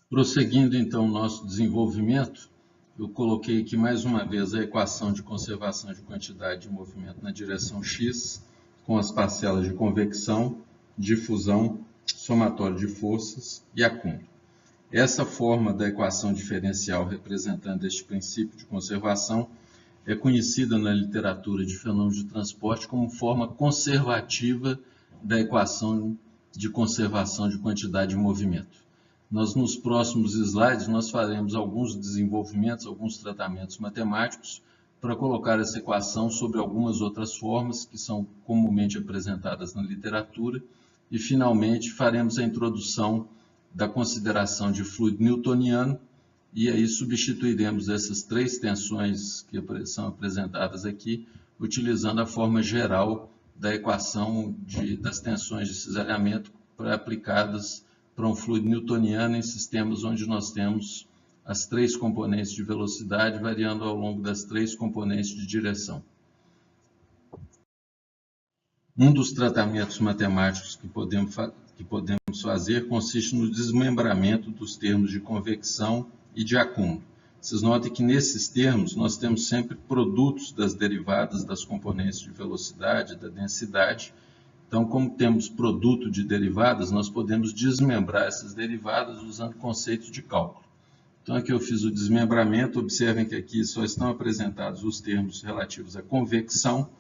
Prosseguindo então o nosso desenvolvimento, eu coloquei aqui mais uma vez a equação de conservação de quantidade de movimento na direção x, com as parcelas de convecção, difusão, somatório de forças e acúmulo. Essa forma da equação diferencial representando este princípio de conservação é conhecida na literatura de fenômenos de transporte como forma conservativa da equação de conservação de quantidade de movimento. Nos próximos slides, nós faremos alguns desenvolvimentos, alguns tratamentos matemáticos para colocar essa equação sobre algumas outras formas que são comumente apresentadas na literatura e, finalmente, faremos a introdução da consideração de fluido newtoniano e aí substituiremos essas três tensões que são apresentadas aqui, utilizando a forma geral da equação das tensões de cisalhamento aplicadas para um fluido newtoniano em sistemas onde nós temos as três componentes de velocidade variando ao longo das três componentes de direção. Um dos tratamentos matemáticos que podemos fazer consiste no desmembramento dos termos de convecção e de acúmulo. Vocês notem que nesses termos nós temos sempre produtos das derivadas das componentes de velocidade, da densidade. Então, como temos produto de derivadas, nós podemos desmembrar essas derivadas usando conceitos de cálculo. Então, aqui eu fiz o desmembramento. Observem que aqui só estão apresentados os termos relativos à convecção.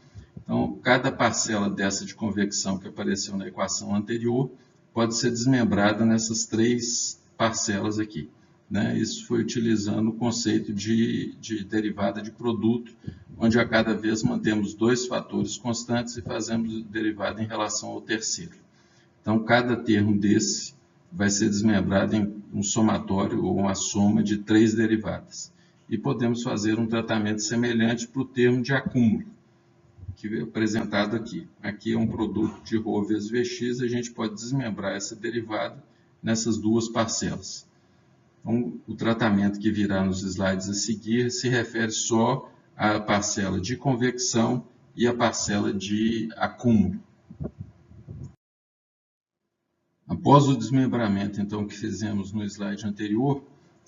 Então, cada parcela dessa de convecção que apareceu na equação anterior pode ser desmembrada nessas três parcelas aqui. Isso foi utilizando o conceito de derivada de produto, onde a cada vez mantemos dois fatores constantes e fazemos derivada em relação ao terceiro. Então, cada termo desse vai ser desmembrado em um somatório ou uma soma de três derivadas. E podemos fazer um tratamento semelhante para o termo de acúmulo, que é apresentado aqui. Aqui é um produto de ρ vezes Vx, a gente pode desmembrar essa derivada nessas duas parcelas. Então, o tratamento que virá nos slides a seguir se refere só à parcela de convecção e à parcela de acúmulo. Após o desmembramento, então, que fizemos no slide anterior,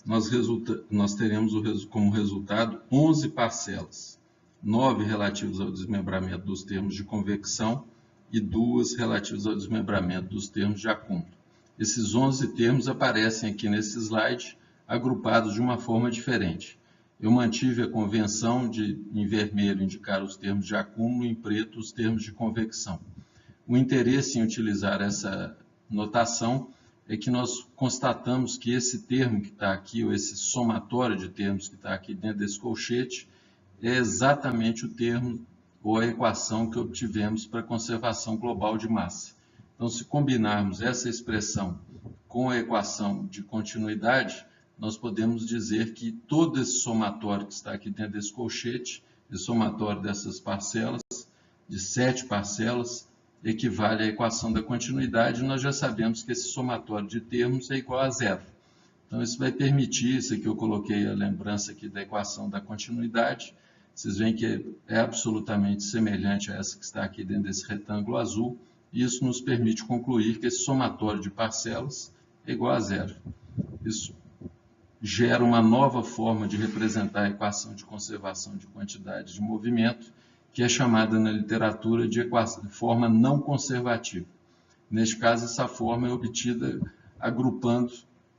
nós teremos como resultado 11 parcelas, 9 relativas ao desmembramento dos termos de convecção e 2 relativas ao desmembramento dos termos de acúmulo. Esses 11 termos aparecem aqui nesse slide, agrupados de uma forma diferente. Eu mantive a convenção de, em vermelho, indicar os termos de acúmulo e em preto os termos de convecção. O interesse em utilizar essa notação é que nós constatamos que esse termo que está aqui, ou esse somatório de termos que está aqui dentro desse colchete, é exatamente o termo ou a equação que obtivemos para a conservação global de massa. Então, se combinarmos essa expressão com a equação de continuidade, nós podemos dizer que todo esse somatório que está aqui dentro desse colchete, esse somatório dessas parcelas, de 7 parcelas, equivale à equação da continuidade, e nós já sabemos que esse somatório de termos é igual a zero. Então, isso vai permitir, isso aqui eu coloquei a lembrança aqui da equação da continuidade, vocês veem que é absolutamente semelhante a essa que está aqui dentro desse retângulo azul, e isso nos permite concluir que esse somatório de parcelas é igual a zero. Isso gera uma nova forma de representar a equação de conservação de quantidade de movimento, que é chamada na literatura de forma não conservativa. Neste caso, essa forma é obtida agrupando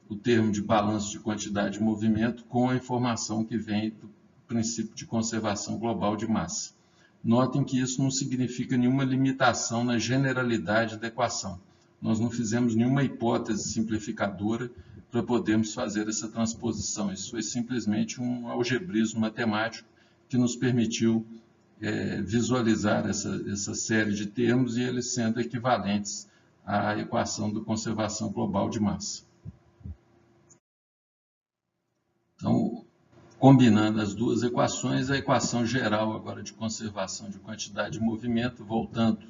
o termo de balanço de quantidade de movimento com a informação que vem do princípio de conservação global de massa. Notem que isso não significa nenhuma limitação na generalidade da equação. Nós não fizemos nenhuma hipótese simplificadora para podermos fazer essa transposição. Isso foi simplesmente um algebrismo matemático que nos permitiu visualizar essa série de termos e eles sendo equivalentes à equação da conservação global de massa. Então, combinando as duas equações, a equação geral agora de conservação de quantidade de movimento, voltando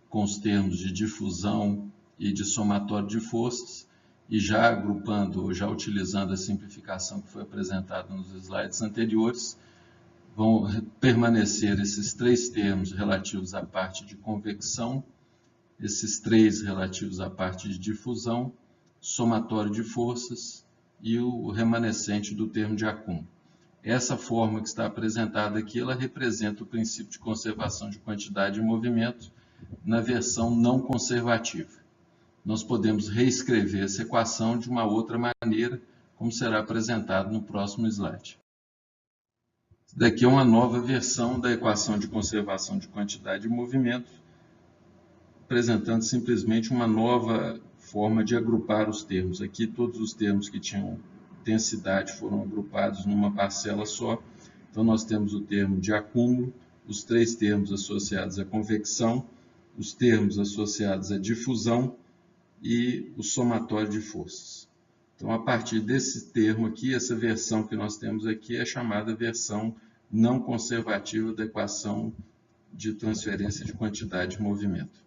com os termos de difusão e de somatório de forças, e já agrupando, ou já utilizando a simplificação que foi apresentada nos slides anteriores, vão permanecer esses três termos relativos à parte de convecção, esses três relativos à parte de difusão, somatório de forças e o remanescente do termo de acúmulo. Essa forma que está apresentada aqui, ela representa o princípio de conservação de quantidade e movimento na versão não conservativa. Nós podemos reescrever essa equação de uma outra maneira, como será apresentado no próximo slide. Isso daqui é uma nova versão da equação de conservação de quantidade e movimento, apresentando simplesmente uma nova forma de agrupar os termos. Aqui todos os termos que tinham densidade foram agrupados numa parcela só. Então nós temos o termo de acúmulo, os três termos associados à convecção, os termos associados à difusão e o somatório de forças. Então, a partir desse termo aqui, essa versão que nós temos aqui é chamada versão não conservativa da equação de transferência de quantidade e movimento.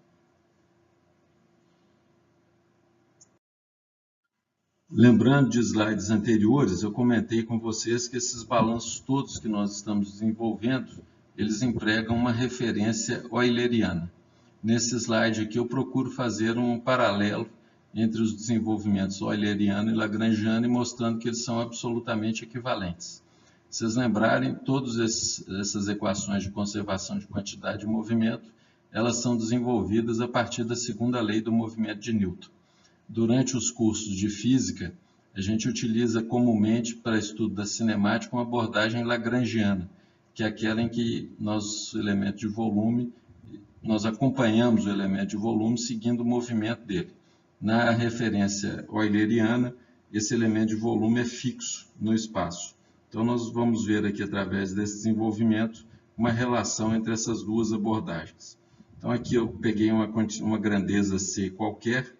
Lembrando de slides anteriores, eu comentei com vocês que esses balanços todos que nós estamos desenvolvendo, eles empregam uma referência euleriana. Nesse slide aqui eu procuro fazer um paralelo entre os desenvolvimentos euleriano e lagrangiano e mostrando que eles são absolutamente equivalentes. Se vocês lembrarem, todas essas equações de conservação de quantidade e movimento, elas são desenvolvidas a partir da segunda lei do movimento de Newton. Durante os cursos de física, a gente utiliza comumente para estudo da cinemática uma abordagem lagrangiana, que é aquela em que nós acompanhamos o elemento de volume seguindo o movimento dele. Na referência euleriana, esse elemento de volume é fixo no espaço. Então, nós vamos ver aqui, através desse desenvolvimento, uma relação entre essas duas abordagens. Então, aqui eu peguei uma grandeza C qualquer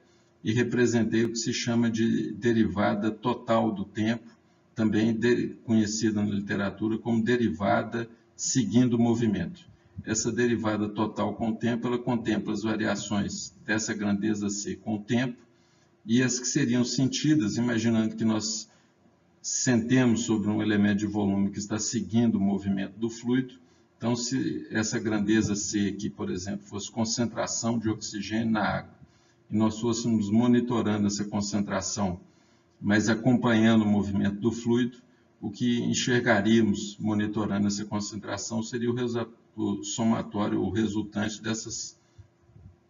e representei o que se chama de derivada total do tempo, também conhecida na literatura como derivada seguindo o movimento. Essa derivada total com o tempo, ela contempla as variações dessa grandeza C com o tempo e as que seriam sentidas, imaginando que nós sentemos sobre um elemento de volume que está seguindo o movimento do fluido. Então, se essa grandeza C aqui, por exemplo, fosse concentração de oxigênio na água, e nós fôssemos monitorando essa concentração, mas acompanhando o movimento do fluido, o que enxergaríamos monitorando essa concentração seria o somatório, o resultante dessas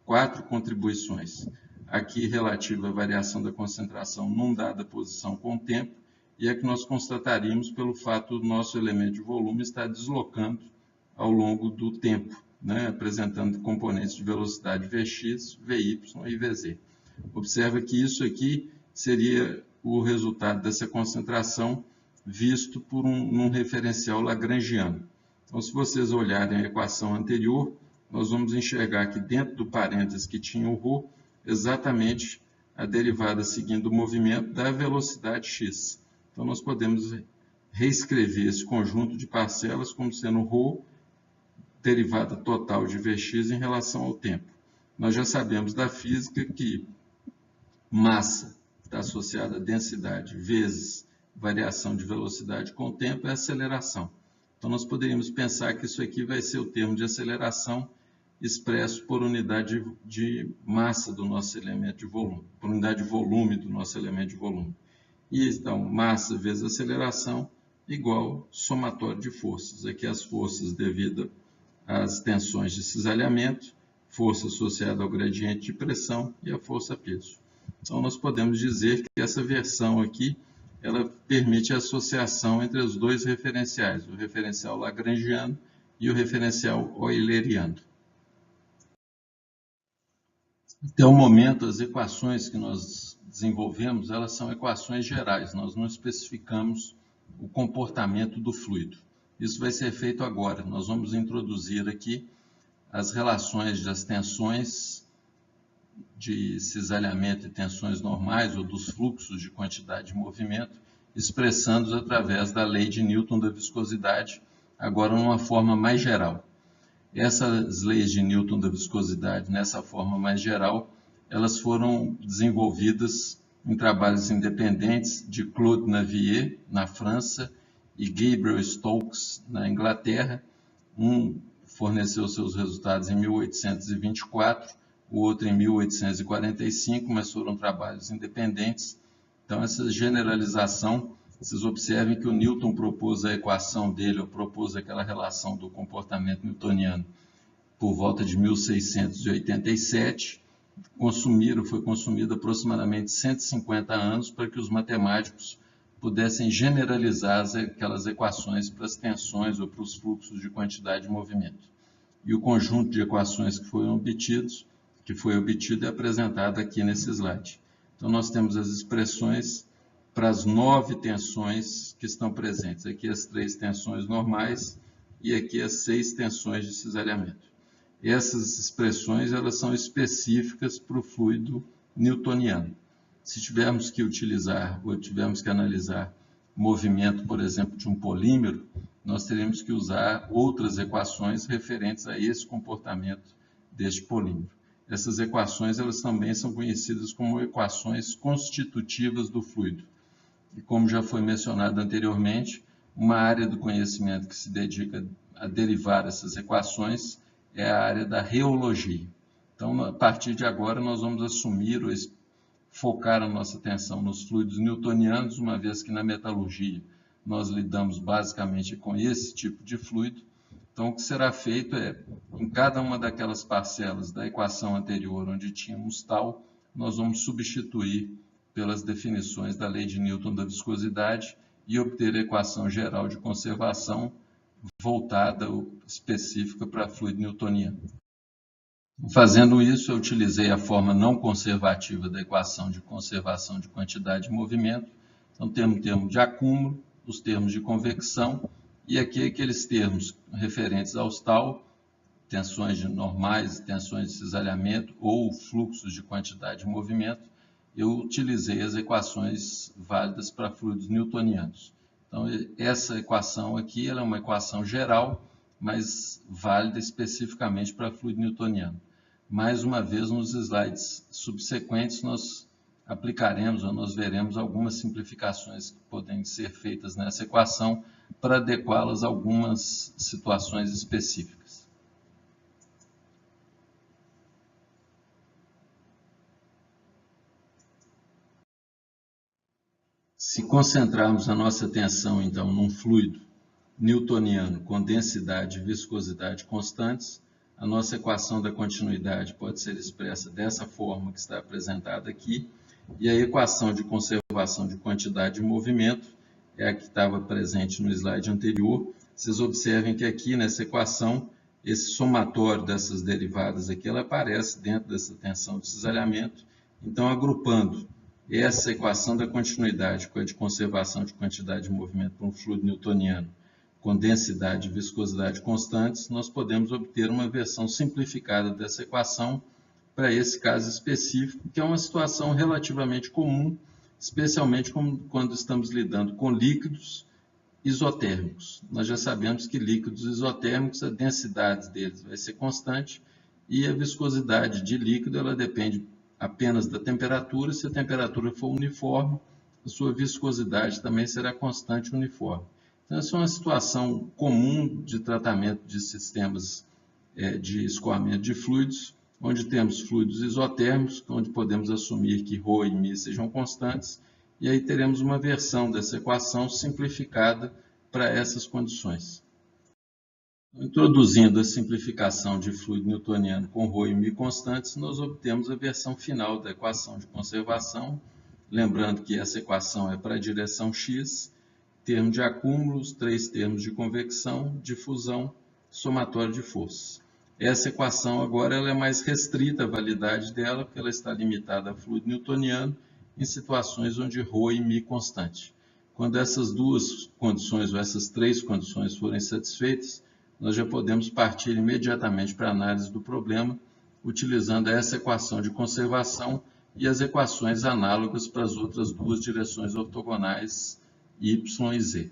4 contribuições. Aqui relativa à variação da concentração numa dada posição com o tempo, e é que nós constataríamos pelo fato do nosso elemento de volume estar deslocando ao longo do tempo, apresentando componentes de velocidade Vx, Vy e Vz. Observa que isso aqui seria o resultado dessa concentração visto por num referencial lagrangiano. Então, se vocês olharem a equação anterior, nós vamos enxergar que dentro do parênteses que tinha o ρ, exatamente a derivada seguindo o movimento da velocidade x. Então, nós podemos reescrever esse conjunto de parcelas como sendo ρ, derivada total de Vx em relação ao tempo. Nós já sabemos da física que massa está associada a densidade vezes variação de velocidade com o tempo é aceleração. Então, nós poderíamos pensar que isso aqui vai ser o termo de aceleração expresso por unidade de massa do nosso elemento de volume, por unidade de volume do nosso elemento de volume. E então, massa vezes aceleração igual somatório de forças. Aqui as forças devido às tensões de cisalhamento, força associada ao gradiente de pressão e a força-peso. Então, nós podemos dizer que essa versão aqui, ela permite a associação entre os dois referenciais, o referencial lagrangiano e o referencial euleriano. Até o momento, as equações que nós desenvolvemos, elas são equações gerais, nós não especificamos o comportamento do fluido. Isso vai ser feito agora, nós vamos introduzir aqui as relações das tensões de cisalhamento e tensões normais ou dos fluxos de quantidade de movimento, expressando-os através da lei de Newton da viscosidade, agora numa forma mais geral. Essas leis de Newton da viscosidade, nessa forma mais geral, elas foram desenvolvidas em trabalhos independentes de Claude Navier, na França, e Gabriel Stokes, na Inglaterra. Um forneceu seus resultados em 1824, o outro em 1845, mas foram trabalhos independentes Então, essa generalização, vocês observem que o Newton propôs a equação dele, ou propôs aquela relação do comportamento newtoniano por volta de 1687, foi consumido aproximadamente 150 anos para que os matemáticos pudessem generalizar aquelas equações para as tensões ou para os fluxos de quantidade de movimento. E o conjunto de equações que foi obtido é apresentado aqui nesse slide. Então, nós temos as expressões para as 9 tensões que estão presentes. Aqui as 3 tensões normais e aqui as 6 tensões de cisalhamento. Essas expressões elas são específicas para o fluido newtoniano. Se tivermos que utilizar ou tivermos que analisar movimento, por exemplo, de um polímero, nós teremos que usar outras equações referentes a esse comportamento deste polímero. Essas equações elas também são conhecidas como equações constitutivas do fluido. E como já foi mencionado anteriormente, uma área do conhecimento que se dedica a derivar essas equações é a área da reologia. Então, a partir de agora, nós vamos assumir ou focar a nossa atenção nos fluidos newtonianos, uma vez que na metalurgia nós lidamos basicamente com esse tipo de fluido. Então, o que será feito é, em cada uma daquelas parcelas da equação anterior, onde tínhamos tal, nós vamos substituir pelas definições da lei de Newton da viscosidade e obter a equação geral de conservação voltada ou específica para fluido newtoniano. Fazendo isso, eu utilizei a forma não conservativa da equação de conservação de quantidade de movimento. Então, temos o termo de acúmulo, os termos de convecção e aqui aqueles termos referentes aos tal, tensões normais, tensões de cisalhamento ou fluxos de quantidade de movimento. Eu utilizei as equações válidas para fluidos newtonianos. Então, essa equação aqui ela é uma equação geral, mas válida especificamente para fluido newtoniano. Mais uma vez, nos slides subsequentes, nós aplicaremos ou nós veremos algumas simplificações que podem ser feitas nessa equação para adequá-las a algumas situações específicas. Se concentrarmos a nossa atenção, então, num fluido newtoniano com densidade e viscosidade constantes, a nossa equação da continuidade pode ser expressa dessa forma que está apresentada aqui, e a equação de conservação de quantidade de movimento é a que estava presente no slide anterior. Vocês observem que aqui nessa equação, esse somatório dessas derivadas aqui, ela aparece dentro dessa tensão de cisalhamento. Então, agrupando essa equação da continuidade com a de conservação de quantidade de movimento para um fluido newtoniano com densidade e viscosidade constantes, nós podemos obter uma versão simplificada dessa equação para esse caso específico, que é uma situação relativamente comum, especialmente quando estamos lidando com líquidos isotérmicos. Nós já sabemos que líquidos isotérmicos, a densidade deles vai ser constante e a viscosidade de líquido ela depende apenas da temperatura. Se a temperatura for uniforme, a sua viscosidade também será constante e uniforme. Então, essa é uma situação comum de tratamento de sistemas de escoamento de fluidos, onde temos fluidos isotérmicos, onde podemos assumir que ρ e μ sejam constantes, e aí teremos uma versão dessa equação simplificada para essas condições. Introduzindo a simplificação de fluido newtoniano com ρ e μ constantes, nós obtemos a versão final da equação de conservação, lembrando que essa equação é para a direção x, termo de acúmulos, 3 termos de convecção, difusão, somatório de forças. Essa equação agora ela é mais restrita a validade dela, porque ela está limitada a fluido newtoniano em situações onde ρ e μ constante. Quando essas duas condições ou essas 3 condições forem satisfeitas, nós já podemos partir imediatamente para a análise do problema, utilizando essa equação de conservação e as equações análogas para as outras duas direções ortogonais y e z.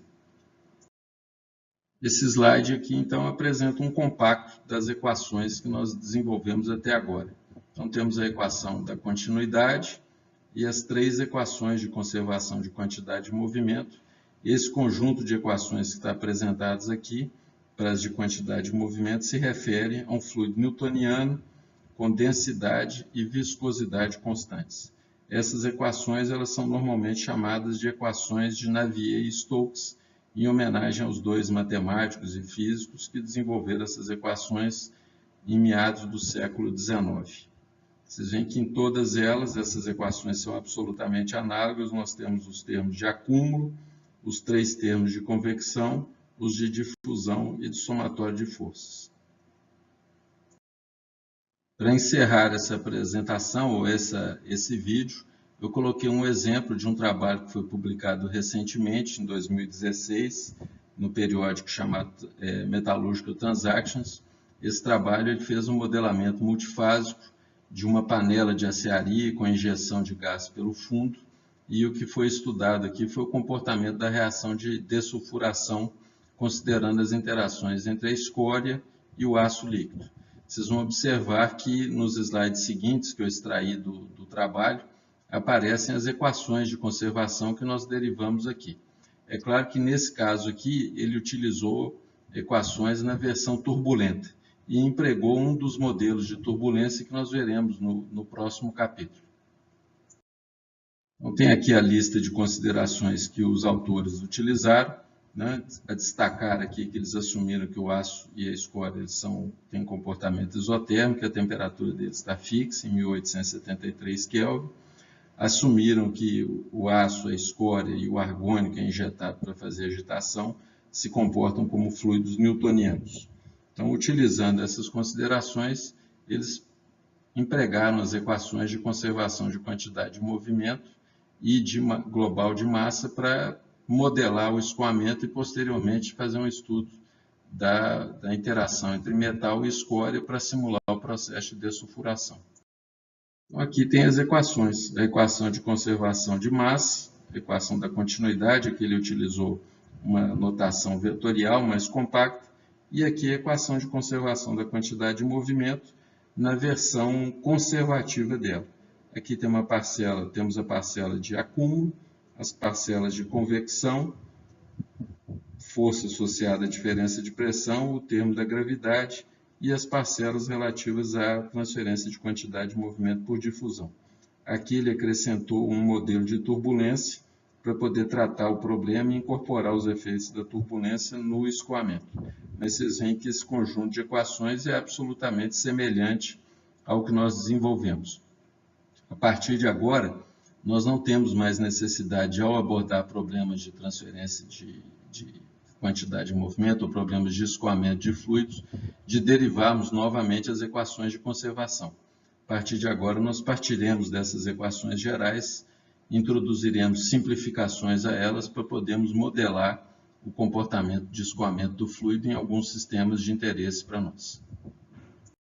Esse slide aqui, então, apresenta um compacto das equações que nós desenvolvemos até agora. Então, temos a equação da continuidade e as 3 equações de conservação de quantidade de movimento. Esse conjunto de equações que está apresentadas aqui, para as de quantidade de movimento, se refere a um fluido newtoniano com densidade e viscosidade constantes. essas equações elas são normalmente chamadas de equações de Navier e Stokes, em homenagem aos dois matemáticos e físicos que desenvolveram essas equações em meados do século XIX. Vocês veem que em todas elas, essas equações são absolutamente análogas. Nós temos os termos de acúmulo, os três termos de convecção, os de difusão e de somatório de forças. Para encerrar essa apresentação ou esse vídeo, eu coloquei um exemplo de um trabalho que foi publicado recentemente, em 2016, no periódico chamado Metallurgical Transactions. Esse trabalho ele fez um modelamento multifásico de uma panela de aciaria com injeção de gás pelo fundo, e o que foi estudado aqui foi o comportamento da reação de dessulfuração, considerando as interações entre a escória e o aço líquido. Vocês vão observar que nos slides seguintes que eu extraí do trabalho, aparecem as equações de conservação que nós derivamos aqui. É claro que nesse caso aqui, ele utilizou equações na versão turbulenta e empregou um dos modelos de turbulência que nós veremos no próximo capítulo. Então, tem aqui a lista de considerações que os autores utilizaram, né? A destacar aqui que eles assumiram que o aço e a escória têm comportamento isotérmico, a temperatura deles está fixa em 1873 Kelvin. Assumiram que o aço, a escória e o argônio que é injetado para fazer agitação se comportam como fluidos newtonianos. Então, utilizando essas considerações, eles empregaram as equações de conservação de quantidade de movimento e global de massa para modelar o escoamento e, posteriormente, fazer um estudo da interação entre metal e escória para simular o processo de dessulfuração. Então, aqui tem as equações. A equação de conservação de massa, a equação da continuidade, aqui ele utilizou uma notação vetorial mais compacta, e aqui a equação de conservação da quantidade de movimento na versão conservativa dela. Aqui temos a parcela de acúmulo, as parcelas de convecção, força associada à diferença de pressão, o termo da gravidade e as parcelas relativas à transferência de quantidade de movimento por difusão. Aqui ele acrescentou um modelo de turbulência para poder tratar o problema e incorporar os efeitos da turbulência no escoamento. Mas vocês veem que esse conjunto de equações é absolutamente semelhante ao que nós desenvolvemos. A partir de agora, nós não temos mais necessidade, ao abordar problemas de transferência de quantidade de movimento ou problemas de escoamento de fluidos, de derivarmos novamente as equações de conservação. A partir de agora, nós partiremos dessas equações gerais, introduziremos simplificações a elas para podermos modelar o comportamento de escoamento do fluido em alguns sistemas de interesse para nós.